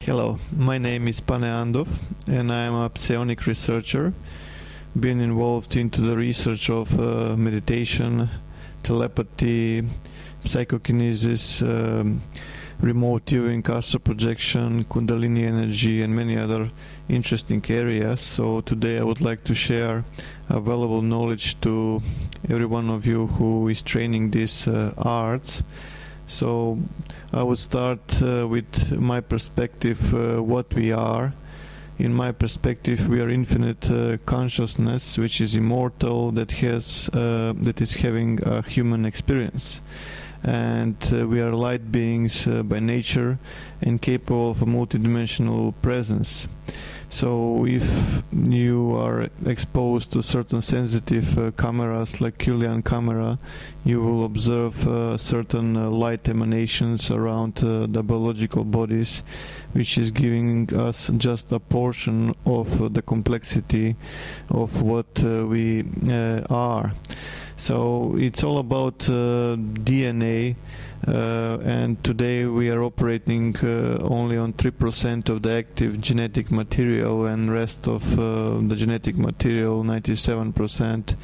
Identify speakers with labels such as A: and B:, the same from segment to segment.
A: Hello, my name is Pane and I am a psionic researcher, been involved into the research of meditation, telepathy, psychokinesis, remote viewing, astral projection, kundalini energy, and many other interesting areas. So today I would like to share valuable knowledge to every one of you who is training these arts. So I would start with my perspective, what we are. In my perspective, we are infinite consciousness, which is immortal, that is having a human experience. And we are light beings by nature and capable of a multidimensional presence. So if you are exposed to certain sensitive cameras like Kirlian camera, you will observe certain light emanations around the biological bodies, which is giving us just a portion of the complexity of what we are. So it's all about DNA, and today we are operating only on 3% of the active genetic material, and rest of the genetic material, 97%,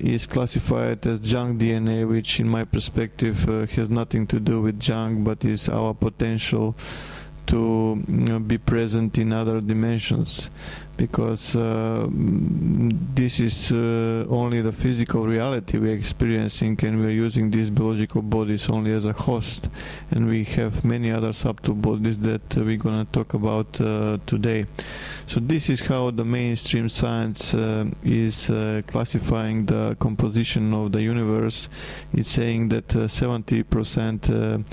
A: is classified as junk DNA, which in my perspective has nothing to do with junk, but is our potential to be present in other dimensions, because this is only the physical reality we are experiencing, and we are using these biological bodies only as a host, and we have many other subtle bodies that we're going to talk about today. So this is how the mainstream science is classifying the composition of the universe. It's saying that 70%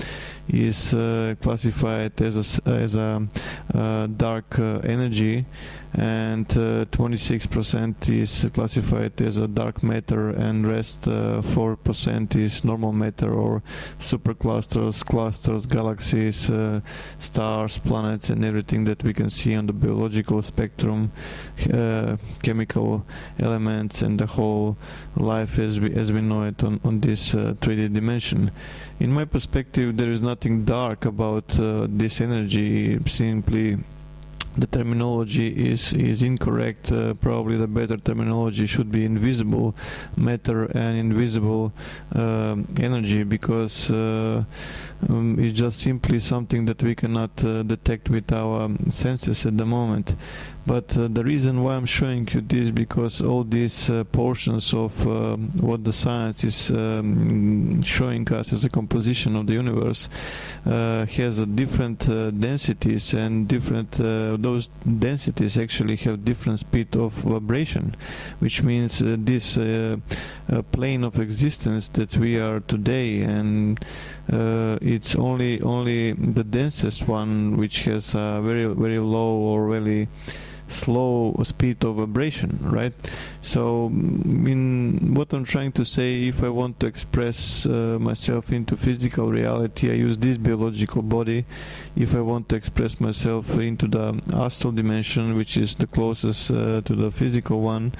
A: is classified as a dark energy, and 26% is classified as a dark matter, and rest 4% is normal matter, or superclusters, clusters, galaxies, stars, planets, and everything that we can see on the biological spectrum, chemical elements, and the whole life as we know it on this 3D dimension. In my perspective, there is nothing dark about this energy. Simply the terminology is incorrect. Probably the better terminology should be invisible matter and invisible energy, because it's just simply something that we cannot detect with our senses at the moment. But the reason why I'm showing you this, because all these portions of what the science is showing us as a composition of the universe has a different densities, and different those densities actually have different speed of vibration, which means this plane of existence that we are today, and it's only the densest one which has a very low or really slow speed of vibration, right? So in what I'm trying to say, if I want to express myself into physical reality, I use this biological body. If I want to express myself into the astral dimension, which is the closest to the physical one,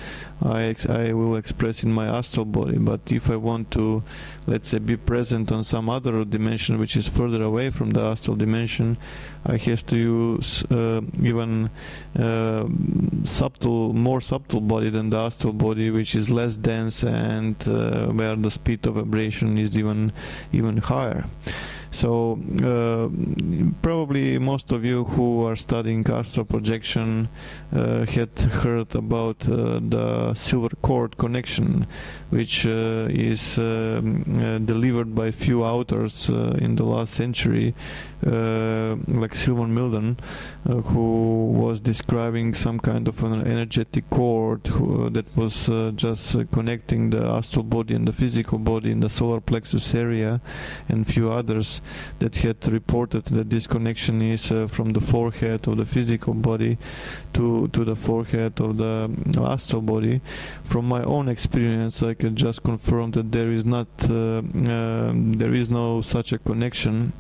A: I will express in my astral body. But if I want to, let's say, be present on some other dimension which is further away from the astral dimension, I have to use even more subtle body than the astral body, which is less dense, and where the speed of vibration is even higher. So probably most of you who are studying astral projection had heard about the silver cord connection, which is delivered by few authors in the last century, like Sylvan Milden, who was describing some kind of an energetic cord that was just connecting the astral body and the physical body in the solar plexus area, and few others that had reported that this connection is from the forehead of the physical body to the forehead of the astral body. From my own experience, I can just confirm that there is no such a connection,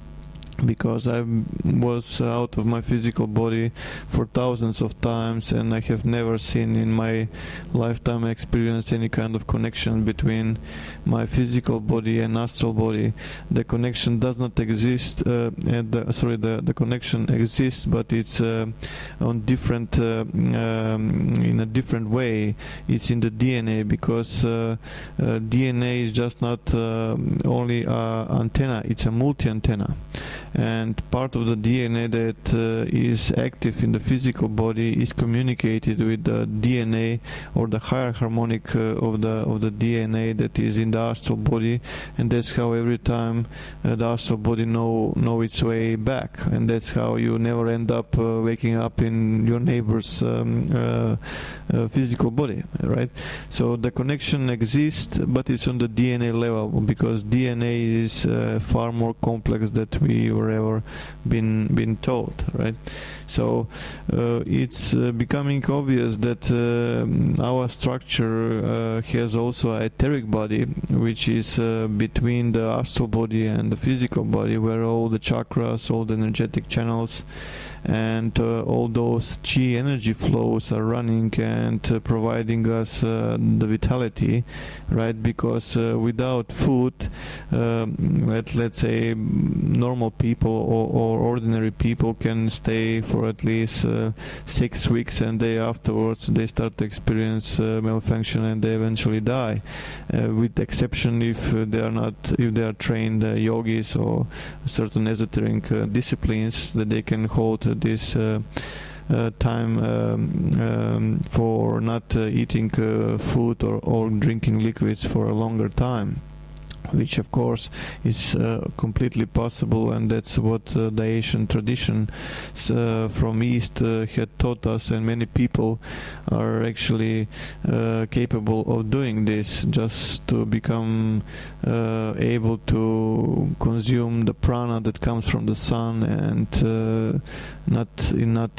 A: because I was out of my physical body for thousands of times, and I have never seen in my lifetime experience any kind of connection between my physical body and astral body. The connection does not exist, the connection exists, but it's on different in a different way. It's in the DNA, because DNA is just not only antenna, it's a multi-antenna. And part of the DNA that is active in the physical body is communicated with the DNA, or the higher harmonic of the DNA that is in the astral body, and that's how every time the astral body know its way back, and that's how you never end up waking up in your neighbor's physical body, right? So the connection exists, but it's on the DNA level, because DNA is far more complex than we were ever been told, right? So it's becoming obvious that our structure has also an etheric body, which is between the astral body and the physical body, where all the chakras, all the energetic channels, and all those chi energy flows are running and providing us the vitality, right? Because without food, let's say normal people or ordinary people can stay for at least 6 weeks, and day afterwards they start to experience malfunction, and they eventually die, with exception if they are trained yogis or certain esoteric disciplines, that they can hold this time for not eating food or drinking liquids for a longer time, which of course is completely possible, and that's what the Asian tradition from East had taught us, and many people are actually capable of doing this, just to become able to consume the prana that comes from the sun, and not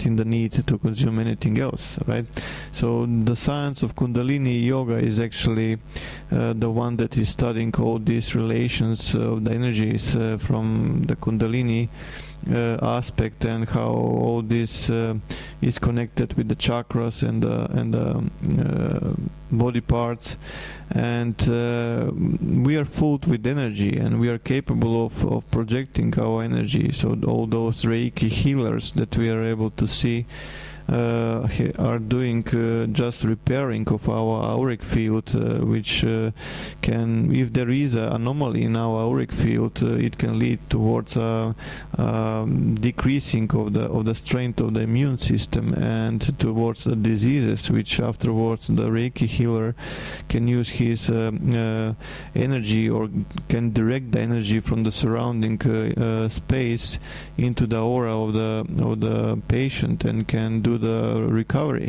A: in the need to consume anything else, right? So the science of Kundalini yoga is actually the one that is studying all these relations of the energies from the Kundalini aspect, and how all this is connected with the chakras and the body parts, and we are filled with energy, and we are capable of projecting our energy. So all those Reiki healers that we are able to see are doing just repairing of our auric field, which can, if there is an anomaly in our auric field, it can lead towards a decreasing of the strength of the immune system, and towards the diseases, which afterwards the Reiki healer can use his energy, or can direct the energy from the surrounding space into the aura of the patient, and can do the recovery.